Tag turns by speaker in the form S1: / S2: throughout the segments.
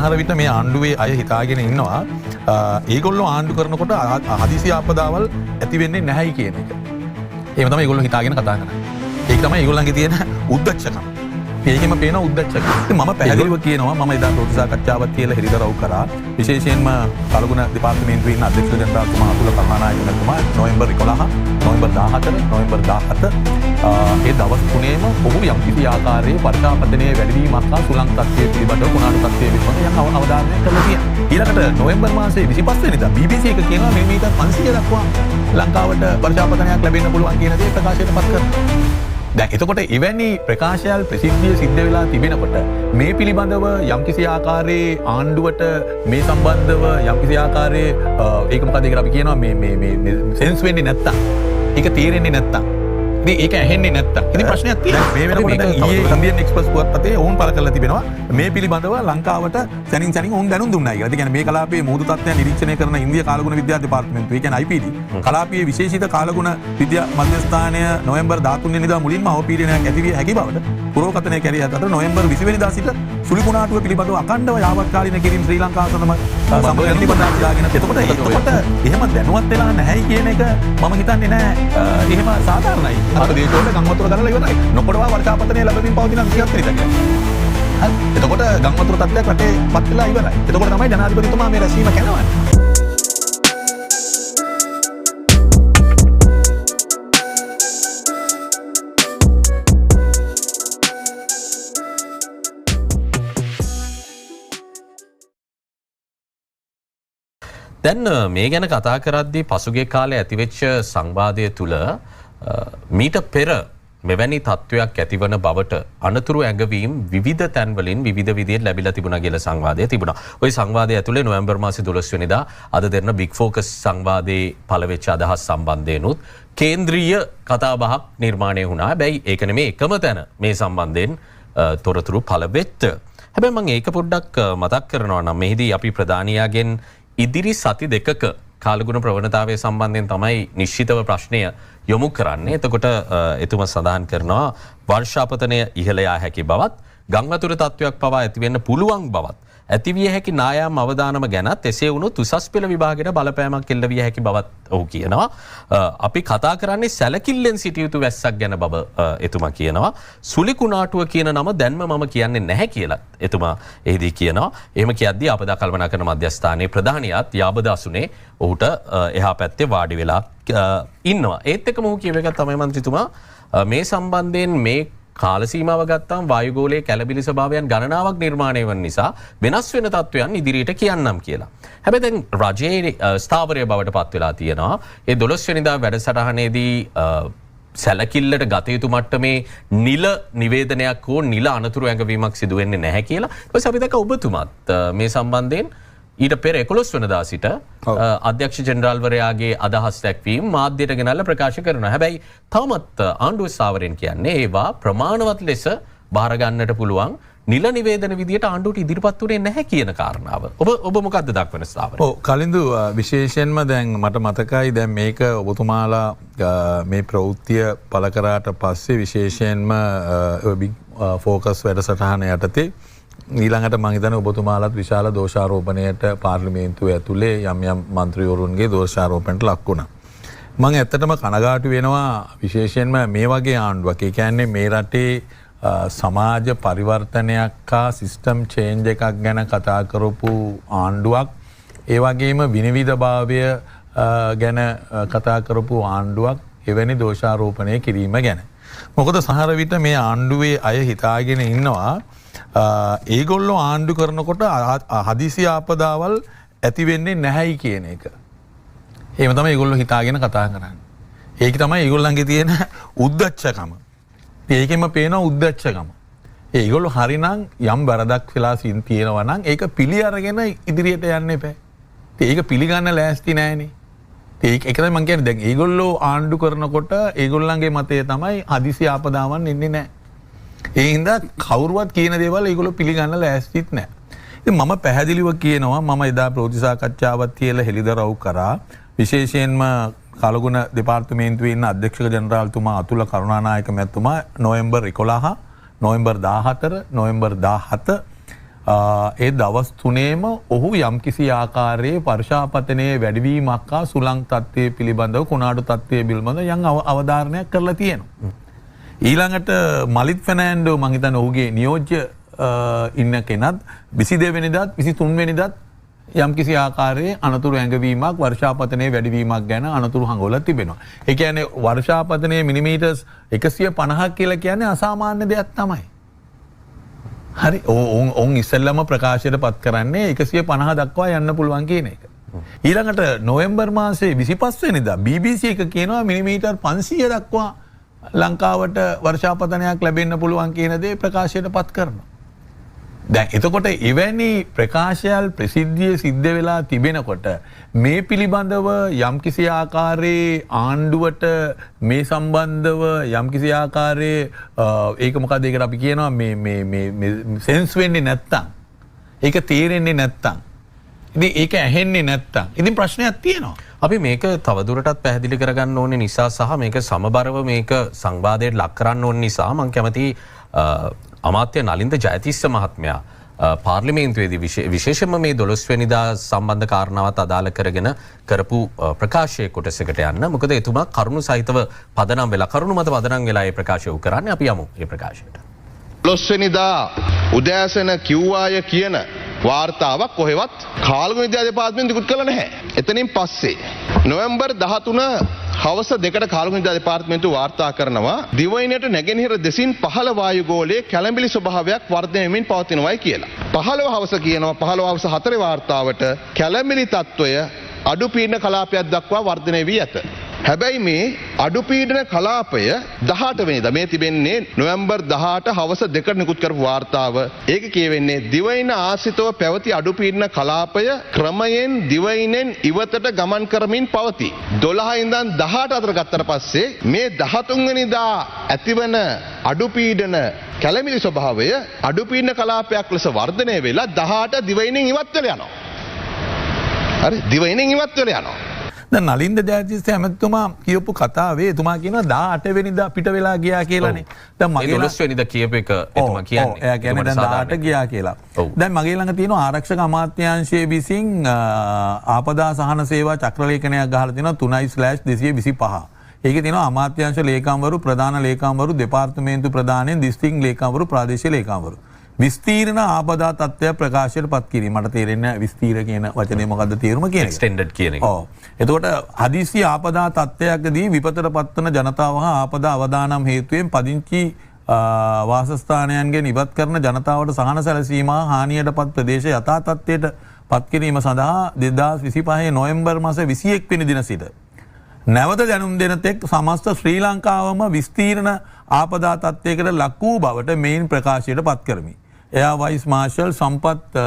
S1: හර විට මේ ආණ්ඩුවේ අය හිතාගෙන ඉන්නවා ඒගොල්ලෝ ආණ්ඩු කරනකොට හදිසි ආපදාවල් ඇති වෙන්නේ නැහැයි කියන එක. එහෙම තමයි ඒගොල්ලෝ හිතාගෙන කතා කරන්නේ. ඒක තමයි ඒගොල්ලන්ගේ තියෙන උද්දච්චකම. ඒකෙම පේන උද්දච්චකම. මම පැහැදිලිව කියනවා මම එදා ප්‍රවෘත්ති සාකච්ඡාවක් කියලා හෙළිදරව් කරා. විශේෂයෙන්ම කලගුණ දෙපාර්තමේන්තුවේ ඉන්න අධ්‍යක්ෂ ජනරාල්තුමා අතුල කරුණානායක මහත්මයා නොවැම්බර් 11 නොවැම්බර් 14 නොවැම්බර් 17 ඒ දවස් තුනේම ඔහු යම් කිසි ආකාරයේ වර්ෂාපතනයේ වැඩිවීමක් හා සුළං තත්ත්වයේ පිළිබඳව කුණාටු තත්ත්වයේ පිළිබඳව යම් අවධානයක් කරලා තියෙනවා. ඊළඟට නොවැම්බර් මාසයේ 25 වෙනිදා BBC එක කියනවා මේ මීටර් 500 දක්වා ලංකාවට වර්ෂාපතනයක් ලැබෙන්න පුළුවන් කියන දේ ප්‍රකාශයට පත් කරනවා. දැන් එතකොට එවැනි ප්‍රකාශයල් ප්‍රසිද්ධිය සිද්ධ වෙලා තිබෙනකොට මේ පිළිබඳව යම්කිසි ආකාරයේ ආණ්ඩුවට මේ සම්බන්ධව යම්කිසි ආකාරයේ ඒක මොකද ඒකට අපි කියනවා මේ සෙන්ස් වෙන්නේ නැත්තම් ඒක තේරෙන්නේ නැත්තම් ඉතින් ඒක ඇහෙන්නේ නැත්තම් ඉතින් ප්‍රශ්නයක් තියෙනවා මේ වෙනකොට දැන් ඊයේ ඉන්දියන් එක්ස්ප්‍රස් පුවත්පතේ වුන් පළ කරලා තිබෙනවා මේ පිළිබඳව ලංකාවට සැනින් සැනින් වුන් දැනුම් දුන්නා කියලා. ඒ කියන්නේ මේ කලාපයේ මූදු තත්ත්වයන් නිරීක්ෂණය කරන ඉන්දියා කාලගුණ විද්‍යා දෙපාර්තමේන්තුව ඒ කියන්නේ IPD කලාපීය විශේෂිත කාලගුණ විද්‍යා මධ්‍යස්ථානය නොවැම්බර් 13 වෙනිදා මුලින්ම අවපීඩනයක් ඇති විය හැකි බවට පුරෝකථනය කැරිය අතර නොවැම්බර් 20 වෙනිදා සිට සුළි කුණාටුව පිළිබඳව අඛණ්ඩව යාවත්කාලීන කිරීම ශ්‍රී ලංකාව සමග නිබඳා දාගෙන එතකොට එහෙම දැනුවත් වෙලා නැහැයි කියන එක මම හිතන්නේ නෑ එහෙම සාධාරණයි. අර දේශවල ගම් වතුර ගලලා ඉවරයි. නොකොඩවා වර්ෂාපතනය ලැබෙමින් පවතින 27 වෙනිදා කියලා. හරි. එතකොට ගම් වතුර තත්ත්වයක් රටේ පත් වෙලා ඉවරයි. එතකොට තමයි ජනාධිපතිතුමා මේ රැස්වීම කැනවන්නේ.
S2: දැන් මේ ගැන කතා කරද්දී පසුගිය කාලේ ඇතිවෙච්ච සංවාදය තුළ මීට පෙර මෙවැනි තත්ත්වයක් ඇතිවන බවට අනතුරු ඇඟවීම් විවිධ තැන්වලින් විවිධ විදිහට ලැබිලා තිබුණා කියලා සංවාදය තිබුණා. ওই සංවාදය ඇතුලේ නොවැම්බර් මාසේ 12 වෙනිදා අද දෙන්න බිග් ෆෝකස් සංවාදයේ පළවෙච්ච අදහස් සම්බන්ධයෙන්ුත් කේන්ද්‍රීය කතාබහක් නිර්මාණය වුණා. හැබැයි ඒක නෙමේ එකම තැන මේ සම්බන්ධයෙන් තොරතුරු පළවෙච්ච. හැබැයි මම ඒක පොඩ්ඩක් මතක් කරනවා නම් මෙහිදී අපි ප්‍රධානියාගෙන් ඉදිරි සති දෙකක කාලගුණ ප්‍රවණතාවය සම්බන්ධයෙන් තමයි නිශ්චිතව ප්‍රශ්නය යොමු කරන්නේ. එතකොට එතුම සඳහන් කරනවා වර්ෂාපතනය ඉහළ යා හැකි බවත් ගංවතුර තත්ත්වයක් පවා ඇතිවෙන්න පුළුවන් බවත් ඇතිවිය හැකි නායාම් අවදානම ගැනත් එසේ වුණොත් උසස් පෙළ විභාගයට බලපෑමක් එල්ල විය හැකි බවත් ඔහු කියනවා. අපි කතා කරන්නේ සැලකිල්ලෙන් සිටිය යුතු වැස්සක් ගැන බව එතුමා කියනවා. සුළි කුණාටුව කියන නම දැන්ම මම කියන්නේ නැහැ කියලා එතුමා එහිදී කියනවා. එහෙම කියද්දී ආපදා කල්පනා කරන මධ්‍යස්ථානයේ ප්‍රධානියාත් යාබද අසුනේ ඔහුට එහා පැත්තේ වාඩි වෙලා ඉන්නවා. ඒත් එක්කම ඔහු කියව එකක් තමයි මන්ත්‍රීතුමා මේ සම්බන්ධයෙන් මේ කාල සීමාව ගත්තාම වායුගෝලයේ කැළබිලි ස්වභාවයන් ගණනාවක් නිර්මාණය වන නිසා වෙනස් වෙන තත්ත්වයන් ඉදිරියට කියන්නම් කියලා. හැබැයි දැන් රජයේ ස්ථාවරය බවට පත් වෙලා තියෙනවා. ඒ 12 වෙනිදා වැඩසටහනේදී සැලකිල්ලට ගත යුතු මට්ටමේ නිල නිවේදනයක් හෝ නිල අනතුරු ඇඟවීමක් සිදු වෙන්නේ නැහැ කියලා. ඊට පස්සේ අපි දැක්ක ඔබතුමාත් මේ සම්බන්ධයෙන් ඊට පෙර 11 වෙනිදා සිට අධ්‍යක්ෂ ජෙනරාල්වරයාගේ අදහස් දැක්වීම මාධ්‍යයට ගෙනල්ලා ප්‍රකාශ කරනවා. හැබැයි තවමත් ආණ්ඩුවේ ස්ථාවරයෙන් කියන්නේ ඒවා ප්‍රමාණවත් ලෙස බාර ගන්නට පුළුවන් නිල නිවේදන විදියට ආණ්ඩුවට ඉදිරිපත් වුණේ නැහැ කියන කාරණාව. ඔබ මොකද්ද දක්වන ස්ථාවරය?
S1: ඔව් කලින්දු විශේෂයෙන්ම දැන් මට මතකයි දැන් මේක ඔබතුමාලා මේ ප්‍රවෘත්තිය පළ කරාට පස්සේ විශේෂයෙන්ම බිග් ෆෝකස් වැඩසටහන යටතේ ඊළඟට මම හිතන්නේ ඔබතුමාලත් විශාල දෝෂාරෝපණයට පාර්ලිමේන්තුව ඇතුලේ යම් යම් മന്ത്രിවරුන්ගේ දෝෂාරෝපණයට ලක් වුණා. මම ඇත්තටම කනගාටු වෙනවා විශේෂයෙන්ම මේ වගේ ආණ්ඩුවක්. ඒ කියන්නේ මේ රටේ සමාජ පරිවර්තනයක් හා සිස්ටම් චේන්ජ් එකක් ගැන කතා කරපු ආණ්ඩුවක්. ඒ වගේම විනිවිදභාවය ගැන කතා කරපු ආණ්ඩුවක් එවැනි දෝෂාරෝපණය කිරීම ගැන. මොකද සමහර විට මේ ආණ්ඩුවේ අය හිතාගෙන ඉන්නවා ඒගොල්ලෝ ආණ්ඩු කරනකොට හදිසි ආපදාවල් ඇති වෙන්නේ නැහැයි කියන එක. එහෙම තමයි ඒගොල්ලෝ හිතාගෙන කතා කරන්නේ. ඒක තමයි ඒගොල්ලන්ගේ තියෙන උද්දච්චකම. ඒකෙම පේන උද්දච්චකම. ඒගොල්ලෝ හරිනම් යම් වරදක් වෙලා තියෙනවා නම් ඒක පිළි අරගෙන ඉදිරියට යන්න එපා. ඒක පිළිගන්න ලෑස්ති නැහැනේ. ඒක තමයි මම කියන්නේ දැන් ඒගොල්ලෝ ආණ්ඩු කරනකොට ඒගොල්ලන්ගේ මතය තමයි හදිසි ආපදාවන් එන්නේ නැහැ. ඒ හින්දා කවුරුවත් කියන දේවල් ඒගොල්ලෝ පිළිගන්න ලෑස්තිත් නැහැ. ඉතින් මම පැහැදිලිව කියනවා මම එදා ප්‍රවෘත්ති සාකච්ඡාවක් තියලා හෙළිදරව් කරා විශේෂයෙන්ම කලගුණ දෙපාර්තමේන්තුවේ ඉන්න අධ්‍යක්ෂක ජනරාල්තුමා අතුල කරුණානායක මැතිතුමා නොවැම්බර් 11 නොවැම්බර් 14 නොවැම්බර් 17 ඒ දවස් 3ේම ඔහු යම්කිසි ආකාරයේ වර්ෂාපතනයේ වැඩිවීමක් හා සුළං තත්ත්වය පිළිබඳව කුණාටු තත්ත්වය පිළිබඳව යම් අවධාරණයක් කරලා තියෙනවා. ඊළඟට මලිත් ෆර්නෑන්ඩෝ මම හිතන්නේ ඔහුගේ නියෝජ්‍ය ඉන්න කෙනත් 22 වෙනිදාත් 23 වෙනිදාත් යම්කිසි ආකාරයේ අනතුරු ඇඟවීමක් වර්ෂාපතනයේ වැඩිවීමක් ගැන අනතුරු හංගවලා තිබෙනවා. ඒ කියන්නේ වර්ෂාපතනයේ මිලිමීටර්ස් 150ක් කියලා කියන්නේ අසාමාන්‍ය දෙයක් තමයි. හරි ඔවුන් ඉස්සෙල්ලම ප්‍රකාශයට පත් කරන්නේ 150 දක්වා යන්න පුළුවන් කියන එක. ඊළඟට නොවැම්බර් මාසයේ 25 වෙනිදා BBC එක කියනවා මිලිමීටර් 500 දක්වා ලංකාවට වර්ෂාපතනයක් ලැබෙන්න පුළුවන් කියන දේ ප්‍රකාශයට පත් කරනවා. දැන් එතකොට එවැනි ප්‍රකාශයල් ප්‍රසිද්ධිය සිද්ධ වෙලා තිබෙනකොට මේ පිළිබඳව යම්කිසි ආකාරයේ ආණ්ඩුවට මේ සම්බන්ධව යම්කිසි ආකාරයේ ඒක මොකක්ද ඒකට අපි කියනවා මේ සෙන්ස් වෙන්නේ නැත්තම් ඒක තේරෙන්නේ නැත්තම් ඉතින් ඒක ඇහෙන්නේ නැත්තම් ඉතින් ප්‍රශ්නයක් තියෙනවා.
S2: අපි මේක තවදුරටත් පැහැදිලි කරගන්න ඕනේ නිසා සහ මේක සමබරව මේක සංවාදයට ලක් කරන්න ඕන නිසා මම කැමති අමාත්‍ය නලින්ද ජයතිස්ස මහත්මයා පාර්ලිමේන්තුවේදී විශේෂයෙන්ම මේ 12 වෙනිදා සම්බන්ධ කාරණාවත් අදාළ කරගෙන කරපු ප්‍රකාශයේ කොටසකට යන්න. මොකද එතුමා කරුණු සහිතව පදනම් වෙලා කරුණු මත පදනම් වෙලා ඒ ප්‍රකාශය කරන්නේ. අපි යමු මේ ප්‍රකාශයට.
S3: 12 වෙනිදා උදෑසන කිව්වාය කියන වාර්තාවක් කොහෙවත් කාලගුණ විද්‍යා දෙපාර්තමේන්තුව ඉක්ුත් කළා නැහැ. එතනින් පස්සේ නොවැම්බර් 13 හවස 2ට කාලගුණ විද්‍යා දෙපාර්තමේන්තුව වාර්තා කරනවා දිවයිනට නැගෙනහිර දෙසින් 15 වායුගෝලයේ කැළඹිලි ස්වභාවයක් වර්ධනය වෙමින් පවතිනවායි කියලා. 15 හවස කියනවා 15 හවස 4 වාර්තාවට කැළඹිලි තත්වය අඩු පීඩන කලාපයක් දක්වා වර්ධනය වී ඇත. හැබැයි මේ අඩු පීඩන කලාපය 18 වෙනිදා මේ තිබෙන්නේ නොවැම්බර් 18 හවස 2ට නිකුත් කරපු වාර්තාව. ඒක කියවෙන්නේ දිවයින ආශ්‍රිතව පැවති අඩු පීඩන කලාපය ක්‍රමයෙන් දිවයිනෙන් ඉවතට ගමන් කරමින් පවතී. 12 ඉඳන් 18 අතර ගත්තට පස්සේ මේ 13 වෙනිදා ඇතිවන අඩු පීඩන කැළමිලි ස්වභාවය අඩු පීඩන කලාපයක් ලෙස වර්ධනය වෙලා 18 දිවයිනෙන් ඉවත් වෙලා යනවා. හරි දිවයිනෙන් ඉවත් වෙලා යනවා.
S1: දැන් නලින්ද ජයතිස්ස ඇමතිතුමා කියපු කතාවේ එතුමා කියනවා 18 වෙනිදා පිට වෙලා ගියා කියලානේ. දැන් මගේ
S2: 12 වෙනිදා කියප එක එතුමා කියන්නේ.
S1: එයා කියන්නේ දැන් 18 ගියා කියලා. දැන් මගේ ළඟ තියෙන ආරක්ෂක අමාත්‍යාංශයේ විසින් ආපදා සහන සේවා චක්‍රලේඛනයක් ගහලා තියෙනවා 3/225. ඒකේ තියෙනවා අමාත්‍යාංශ ලේකම්වරු ප්‍රධාන ලේකම්වරු දෙපාර්තමේන්තු ප්‍රධානයෙන් දිස්ත්‍රික් ලේකම්වරු ප්‍රාදේශීය ලේකම්වරු විස්තීර්ණ ආපදා තත්ත්වය ප්‍රකාශයට පත් කිරීම. මට තේරෙන්නේ විස්තීර කියන වචනේ මොකද්ද තේරුම කියන එක.
S2: එක්ස්ටෙන්ඩඩ් කියන එක.
S1: ඔව්. එතකොට හදිසි ආපදා තත්ත්වයකදී විපතට පත්වන ජනතාව හා ආපදා අවදානම් හේතුවෙන් පදිංචි වාසස්ථානයන්ගෙන් ඉවත් කරන ජනතාවට සහන සැලසීම හානියට පත් ප්‍රදේශ යථා තත්ත්වයට පත් කිරීම සඳහා 2025 නොවැම්බර් මාස 21 වෙනි දින සිට නැවත දැනුම් දෙන තෙක් සමස්ත ශ්‍රී ලංකාවම විස්තීර්ණ ආපදා තත්ත්වයකට ලක් වූ බවට මෙයින් ප්‍රකාශයට පත් කරමි. එයා වයිස් මාර්ෂල් සම්පත්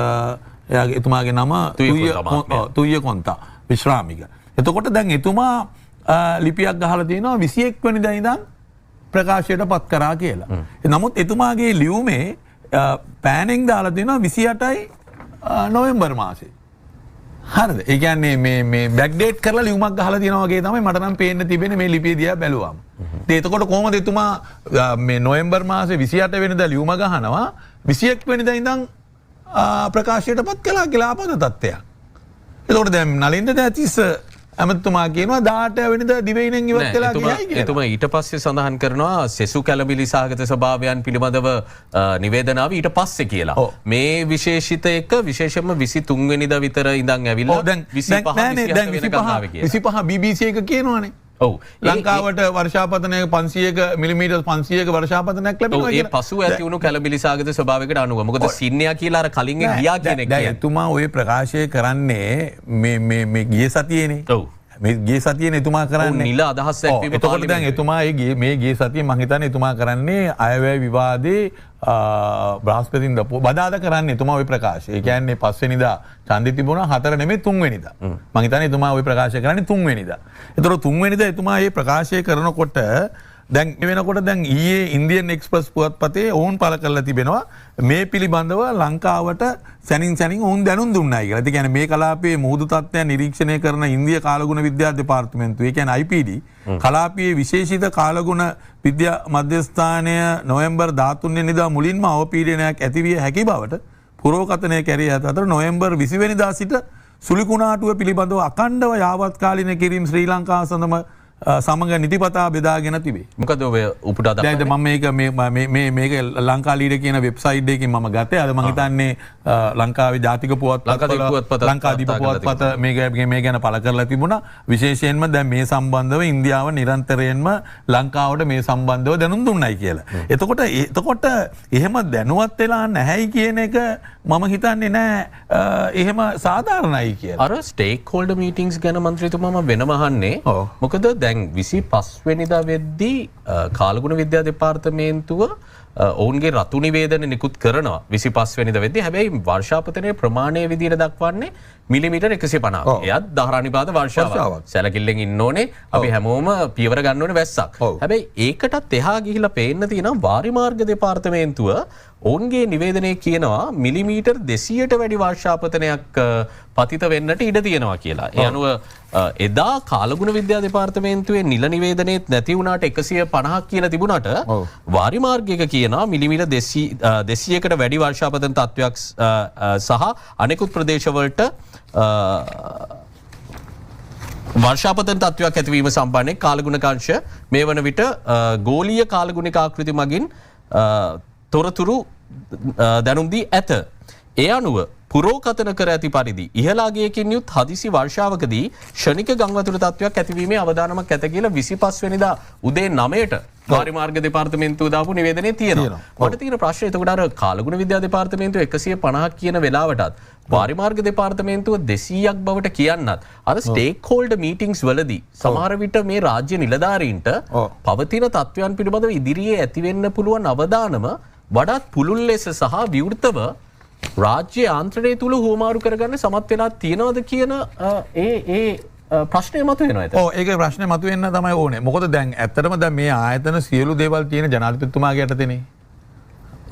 S1: එතුමාගේ නම තුය කොන්තා විශ්‍රාමික. එතකොට දැන් එතුමා ලිපියක් ගහලා තියෙනවා 21 වෙනිදා ඉඳන් ප්‍රකාශයට පත් කරා කියලා. නමුත් එතුමාගේ ලියුමේ පෑනින් දාලා තියෙනවා 28යි නොවැම්බර් මාසේ. හරිද? ඒ කියන්නේ මේ බෑක්ඩේට් කරලා ලියුමක් ගහලා තියෙනවා වගේ තමයි මට නම් පේන්න තිබෙන්නේ මේ ලිපිය දිහා බැලුවම. ඉතින් එතකොට කොහොමද එතුමා මේ නොවැම්බර් මාසේ 28 වෙනිදා ලියුම ගහනවා 21 වෙනිදා ඉඳන් ප්‍රකාශයට පත් කළා කියලා ආපදා තත්ත්වයක්. එතකොට දැන් නලින්ද ජයතිස්ස ඇමතිතුමා කියනවා 18 වෙනිදා දිවයිනෙන් ඉවත් වෙලා ගියයි කියලා.
S2: එතුමා ඊට පස්සේ සඳහන් කරනවා සෙසු කැළඹිලි සහගත ස්වභාවයන් පිළිබඳව නිවේදන ආවි ඊට පස්සේ කියලා. මේ විශේෂිත එක විශේෂයෙන්ම 23 වෙනිදා විතර ඉඳන් ඇවිල්ලා 25 වෙනකන් ආවේ කියලා. 25 BBC එක කියනවානේ. ඔව්. ලංකාවට වර්ෂාපතනය 500ක මිලිමීටර් 500ක වර්ෂාපතනයක් ලැබෙනවා කියලා. ඒ පසු ඇති වුණු කැළඹිලි සහගත ස්වභාවයකට අනුව. මොකද සින්නියා කියලා අර කලින් ගියා කියන එක.
S1: දැන් එතුමා ওই ප්‍රකාශය කරන්නේ මේ ගිය සතියේනේ.
S2: ඔව්.
S1: මේ ගිය සතියේ එතුමා කරන්නේ
S2: නිල අදහස් දැක්වීම
S1: එතකොට දැන් එතුමා මේ ගිය සතියේ මම හිතන්නේ එතුමා කරන්නේ අයවැය විවාදේ බ්‍රහස්පතින්දා බදාදා කරන්නේ එතුමා ওই ප්‍රකාශය. ඒ කියන්නේ 5 වෙනිදා ඡන්දෙ තිබුණා 4 නෙමෙයි 3 වෙනිදා. මම හිතන්නේ එතුමා ওই ප්‍රකාශය කරන්නේ 3 වෙනිදා. ඒතකොට 3 වෙනිදා එතුමා මේ ප්‍රකාශය කරනකොට දැන් වෙනකොට දැන් ඊයේ ඉන්දියන් එක්ස්ප්‍රස් පුවත්පතේ ඔවුන් පළ කරලා තිබෙනවා මේ පිළිබඳව ලංකාවට සැනින් ඔවුන් දැනුම් දුන්නායි කියලා. ඒ කියන්නේ මේ කලාපයේ මුහුදු තත්ත්වයන් නිරීක්ෂණය කරන ඉන්දියා කාලගුණ විද්‍යා දෙපාර්තමේන්තුව, ඒ කියන්නේ IPD කලාපයේ විශේෂිත කාලගුණ විද්‍යා මධ්‍යස්ථානය නොවැම්බර් 13 වෙනිදා මුලින්ම අවපීඩනයක් ඇතිවිය හැකි බවට පුරෝකථනය කැරී ඇත අතර නොවැම්බර් 20 වෙනිදා සිට සුලිකුණාටුව පිළිබඳව අඛණ්ඩව යාවත්කාලින කිරීම ශ්‍රී ලංකා සමග නිතිපතා බෙදාගෙන තිබේ.
S2: මොකද ඔය උපුටා
S1: දැන් මම මේක ලංකා ලීඩර් කියන වෙබ්සයිට් එකකින් මම ගත්තේ. අද මම හිතන්නේ ලංකාවේ ජාතික පුවත්පත ලංකාදීප පුවත්පත මේ ගැන පළ කරලා තිබුණා. විශේෂයෙන්ම දැන් මේ සම්බන්ධව ඉන්දියාව නිරන්තරයෙන්ම ලංකාවට මේ සම්බන්ධව දැනුම් දුන්නයි කියලා. එතකොට එහෙම දැනුවත් වෙලා නැහැයි කියන එක මම හිතන්නේ නෑ එහෙම සාධාරණයි කියලා.
S2: අර ස්ටේක් හෝල්ඩර් මීටින්ග්ස් ගැන මන්ත්‍රීතුමා මම වෙනම අහන්නේ. මොකද දැන් 25 වෙනිදා වෙද්දී කාලගුණ විද්‍යා දෙපාර්තමේන්තුව ඔවුන්ගේ රතු නිවේදන නිකුත් කරනවා 25 වෙනිදා වෙද්දී. හැබැයි වර්ෂාපතනයේ ප්‍රමාණය විදිහට දක්වන්නේ මිලිමීටර් 150. එයත් දහරානිපාත වර්ෂාවක්. සැලකිල්ලෙන් ඉන්න ඕනේ. අපි හැමෝම පියවර ගන්න ඕනේ වැස්සක්. හැබැයි ඒකටත් එහා ගිහිලා පේන්න තියෙනවා වාරිමාර්ග දෙපාර්තමේන්තුව ඔවුන්ගේ නිවේදනයේ කියනවා මිලිමීටර් 200ට වැඩි වර්ෂාපතනයක් පතිත වෙන්නට ඉඩ තියෙනවා කියලා. ඒ අනුව එදා කාලගුණ විද්‍යා දෙපාර්තමේන්තුවේ නිල නිවේදනයේත් නැති වුණාට 150ක් කියලා තිබුණාට වාරිමාර්ගයක කියනවා මිලිමීටර් 200කට වැඩි වර්ෂාපතන තත්ත්වයක් සහ අනෙකුත් ප්‍රදේශවලට වර්ෂාපතන තත්ත්වයක් ඇතිවීම සම්බන්ධයෙන් කාලගුණකාංශ මේ වන විට ගෝලීය කාලගුණික ආකෘති මගින් තොරතුරු දැනුම් දී ඇත. ඒ අනුව පුරෝකථන කර ඇති පරිදි ඉහළාගයකින් යුත් හදිසි වර්ෂාවකදී ක්ෂණික ගංවතුර තත්ත්වයක් ඇතිවීමේ අවදානමක් ඇත කියලා 25 වෙනිදා උදේ 9ට වාරිමාර්ග දෙපාර්තමේන්තුව දාපු නිවේදනයේ තියෙනවා. මට තියෙන ප්‍රශ්නේ එතකොට අර කාලගුණ විද්‍යා දෙපාර්තමේන්තුව 150ක් කියන වෙලාවටත් වාරිමාර්ග දෙපාර්තමේන්තුව 200ක් බවට කියන්නත් අර ස්ටේක් හෝල්ඩර් මීටින්ග්ස් වලදී සමහර විට මේ රාජ්‍ය නිලධාරීන්ට පවතින තත්ත්වයන් පිළිබඳව ඉදිරියේ ඇතිවෙන්න පුළුවන් අවදානම වඩාත් පුළුල් ලෙස සහ විවෘතව රාජ්‍ය ආන්ත්‍රණය තුළ හුවමාරු කරගන්න සමත් වෙලා තියෙනවද කියන ප්‍රශ්නය මතුවෙනවා.
S1: ඒක ප්‍රශ්නේ මතුවෙන්න තමයි ඕනේ. මොකද දැන් ඇත්තටම දැන් මේ ආයතන සියලු දේවල් තියෙන ජනාධිපතිතුමාගේ යටතේනේ.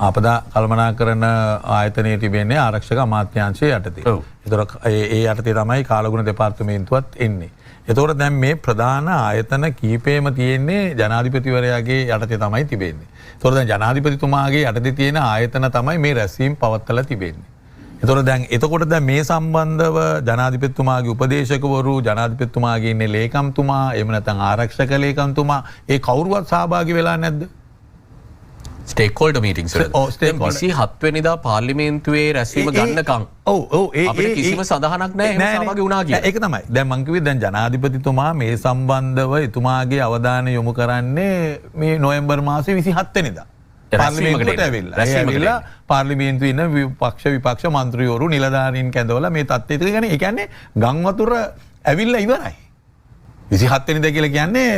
S1: ආපදා කළමනාකරන ආයතනයේ තිබෙන්නේ ආරක්ෂක අමාත්‍යාංශය යටතේ. ඒතර ඒ යටතේ තමයි කාලගුණ දෙපාර්තමේන්තුවත් එන්නේ. එතකොට දැන් මේ ප්‍රධාන ආයතන කීපෙම තියෙන්නේ ජනාධිපතිවරයාගේ යටතේ තමයි තිබෙන්නේ. එතකොට දැන් ජනාධිපතිතුමාගේ යටතේ තියෙන ආයතන තමයි මේ රැස්වීම පවත්වලා තිබෙන්නේ. එතකොට දැන් මේ සම්බන්ධව ජනාධිපතිතුමාගේ උපදේශකවරු ජනාධිපතිතුමාගේ ඉන්නේ ලේකම්තුමා එහෙම නැත්නම් ආරක්ෂක ලේකම්තුමා ඒ කවුරුවත් සහභාගී වෙලා නැද්ද?
S2: ස්ටේක්හෝල්ඩර් මීටින්ග්ස් වල 27 වෙනිදා පාර්ලිමේන්තුවේ රැස්වීම ගන්නකම් අපිට කිසිම සඳහනක් නැහැ එහෙම සහභාගී වුණා කියලා. ඒක
S1: තමයි. දැන් මං කිව්වේ දැන් ජනාධිපතිතුමා මේ සම්බන්ධව එතුමාගේ අවධානය යොමු කරන්නේ මේ නොවැම්බර් මාසේ 27 වෙනිදා. පාර්ලිමේන්තුවට ඇවිල්ලා පාර්ලිමේන්තුවේ ඉන්න විපක්ෂ මන්ත්‍රීවරු නිලධාරීන් කැඳවලා මේ තත්ත්වය ගැන ඒ කියන්නේ ගංවතුර ඇවිල්ලා ඉවරයි. 27 වෙනිදා කියලා කියන්නේ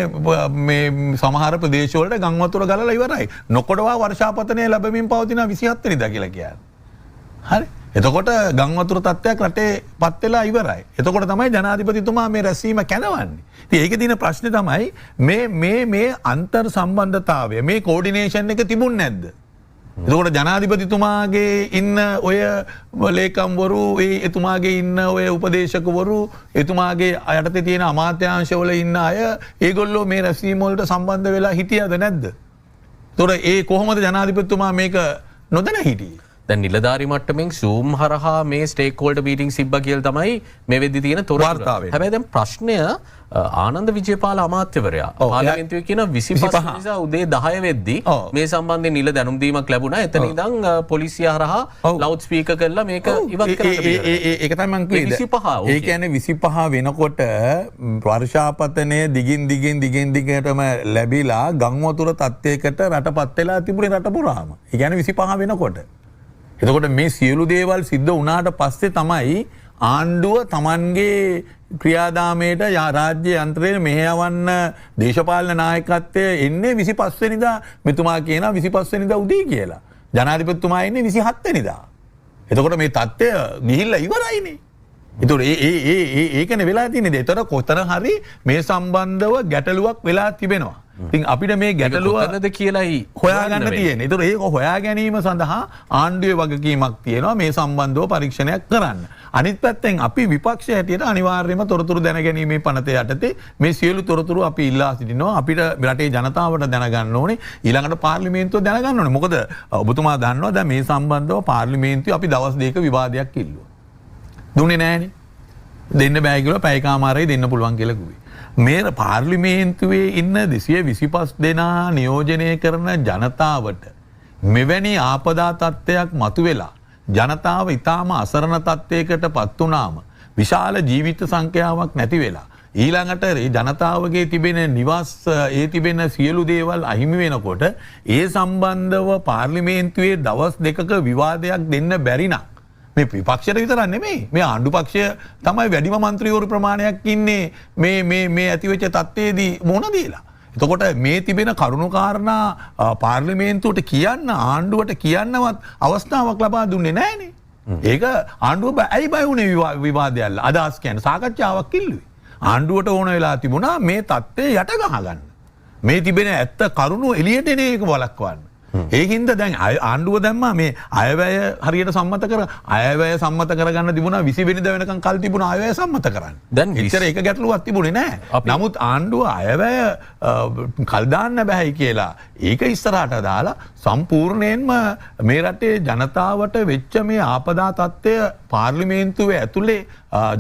S1: මේ සමහර ප්‍රදේශවලට ගංවතුර ගලලා ඉවරයි. නොකොඩවා වර්ෂාපතනය ලැබෙමින් පවතින 27 වෙනිදා කියලා කියන්නේ. හරි. එතකොට ගංවතුර තත්ත්වයක් රටේ පත් වෙලා ඉවරයි. එතකොට තමයි ජනාධිපතිතුමා මේ රැස්වීම කැඳවන්නේ. ඉතින් ඒකේ තියෙන ප්‍රශ්නේ තමයි මේ අන්තර් සම්බන්ධතාවය මේ කෝඩිනේෂන් එක තිබුණ නැද්ද? එතකොට ජනාධිපතිතුමාගේ ඉන්න ඔය ලේකම්වරු එතුමාගේ ඉන්න ඔය උපදේශකවරු එතුමාගේ යටතේ තියෙන අමාත්‍යාංශවල ඉන්න අය ඒගොල්ලෝ මේ රැස්වීම වලට සම්බන්ධ වෙලා හිටියද නැද්ද? එතකොට ඒ කොහොමද ජනාධිපතිතුමා මේක නොදැන හිටියේ?
S2: දැන් නිලධාරි මට්ටමින් Zoom හරහා මේ ස්ටේක් හෝල්ඩර් මීටින්ග්ස් තිබ්බා කියලා තමයි මේ වෙද්දි තියෙන තොරතුර. හැබැයි දැන් ප්‍රශ්නය ආනන්ද විජේපාල අමාත්‍යවරයා පාර්ලිමේන්තුවේ කියන 25 වෙනිදා උදේ 10 වෙද්දී මේ සම්බන්ධයෙන් නිල දැනුම් දීමක් ලැබුණා. එතන ඉඳන් පොලිසිය හරහා ලවුඩ් ස්පීකර් කරලා මේක ඉවත් කරන්න බැහැ. ඒක තමයි මම කිව්වේ. 25. ඒ කියන්නේ 25 වෙනකොට වර්ෂාපතනය දිගින් දිගටම ලැබිලා ගංවතුර තත්ත්වයකට රටපත් වෙලා තිබුණේ රට පුරාම. ඒ කියන්නේ 25 වෙනකොට. එතකොට මේ සියලු දේවල් සිද්ධ වුණාට පස්සේ තමයි ආණ්ඩුව තමන්ගේ ක්‍රියාදාමයට රාජ්‍ය යන්ත්‍රයේ මෙහෙයවන්න දේශපාලන නායකත්වය එන්නේ 25 වෙනිදා මෙතුමා කියනවා 25 වෙනිදා උදේ කියලා. ජනාධිපතිතුමා එන්නේ 27 වෙනිදා. එතකොට මේ තත්ත්වය ගිහිල්ලා ඉවරයිනේ. එතකොට ඒකනේ වෙලා තියෙන්නේ. ඒතර කොතන හරි මේ සම්බන්ධව ගැටලුවක් වෙලා තිබෙනවා.
S1: ඉතින් අපිට මේ ගැටලුව
S2: කොතනද කියලායි
S1: හොයාගන්න තියෙන. ඒතර ඒක හොයා ගැනීම සඳහා ආණ්ඩුවේ වගකීමක් තියෙනවා මේ සම්බන්ධව පරීක්ෂණයක් කරන්න. අනිත් පැත්තෙන් අපි විපක්ෂ හැටියට අනිවාර්යයෙන්ම තොරතුරු දැනගැනීමේ පනත යටතේ මේ සියලු තොරතුරු අපි ඉල්ලා සිටිනවා. අපිට රටේ ජනතාවට දැනගන්න ඕනේ, ඊළඟට පාර්ලිමේන්තුව දැනගන්න ඕනේ. මොකද ඔබතුමා දන්නවා දැන් මේ සම්බන්ධව පාර්ලිමේන්තුවේ අපි දවස් දෙකක විවාදයක් ඉල්ලුවා. දුන්නේ නැහනේ. දෙන්න බෑ කියලා පැයකමාරයි දෙන්න පුළුවන් කියලා කිව්වේ. මේ පාර්ලිමේන්තුවේ ඉන්න 225 දෙනා නියෝජනය කරන ජනතාවට මෙවැනි ආපදා තත්ත්වයක් මතුවෙලා ජනතාව ඉතාම අසරණ තත්ත්වයකට පත් වුණාම විශාල ජීවිත සංඛ්‍යාවක් නැති වෙලා ඊළඟට ජනතාවගේ තිබෙන නිවාස ඒ තිබෙන සියලු දේවල් අහිමි වෙනකොට ඒ සම්බන්ධව පාර්ලිමේන්තුවේ දවස් දෙකක විවාදයක් දෙන්න බැරි නම් මේ විපක්ෂයට විතරක් නෙමෙයි මේ ආණ්ඩු පක්ෂය තමයි වැඩිම മന്ത്രിවරු ප්‍රමාණයක් ඉන්නේ මේ ඇතිවෙච්ච තත්ත්වයේදී මොන දීලා. එතකොට මේ තිබෙන කරුණු කාරණා පාර්ලිමේන්තුවට කියන්න ආණ්ඩුවට කියන්නවත් අවස්ථාවක් ලබා දුන්නේ නැහනේ. ඒක ආණ්ඩුව ඇයි බය වුණේ විවාදයල්ල අදහස් කියන්නේ සාකච්ඡාවක් ඉල්ලුවේ. ආණ්ඩුවට ඕන වෙලා තිබුණා මේ තත්ත්වය යට ගහගන්න. මේ තිබෙන ඇත්ත කරුණු එළියට එන එක වළක්වන්න. ඒකින්ද දැන් ආණ්ඩුව දැම්මා මේ අයවැය හරියට සම්මත කර අයවැය සම්මත කරගන්න තිබුණා 20 වෙනිදා වෙනකන් කල් තිබුණා අයවැය සම්මත කරන්න.
S2: දැන්
S1: ඉතින් ඒක ගැටලුවක් තිබුණේ නැහැ. නමුත් ආණ්ඩුව අයවැය කල් දාන්න බෑයි කියලා ඒක ඉස්සරහට දාලා සම්පූර්ණයෙන්ම මේ රටේ ජනතාවට වෙච්ච මේ ආපදා තත්ත්වය පාර්ලිමේන්තුවේ ඇතුලේ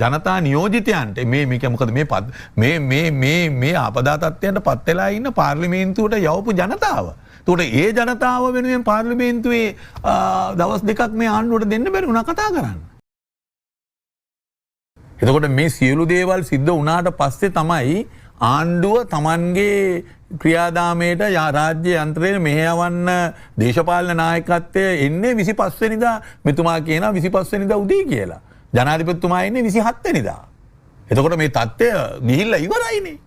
S1: ජනතා නියෝජිතයන්ට මේක මොකද මේ ආපදා තත්ත්වයන්ට පත් වෙලා ඉන්න පාර්ලිමේන්තුවට යවපු ජනතාව. තොට ඒ ජනතාව වෙනුවෙන් පාර්ලිමේන්තුවේ දවස් දෙකක් මේ ආණ්ඩුවට දෙන්න බැරි වුණා කතා කරන්න. එතකොට මේ සියලු දේවල් සිද්ධ වුණාට පස්සේ තමයි ආණ්ඩුව තමන්ගේ ක්‍රියාදාමයට රාජ්‍ය යන්ත්‍රයේ මෙහෙයවන්න දේශපාලන නායකත්වය එන්නේ 25 වෙනිදා මෙතුමා කියනවා 25 වෙනිදා උදේ කියලා. ජනාධිපතිතුමා එන්නේ 27 වෙනිදා. එතකොට මේ තත්ත්වය ගිහිල්ලා ඉවරයිනේ.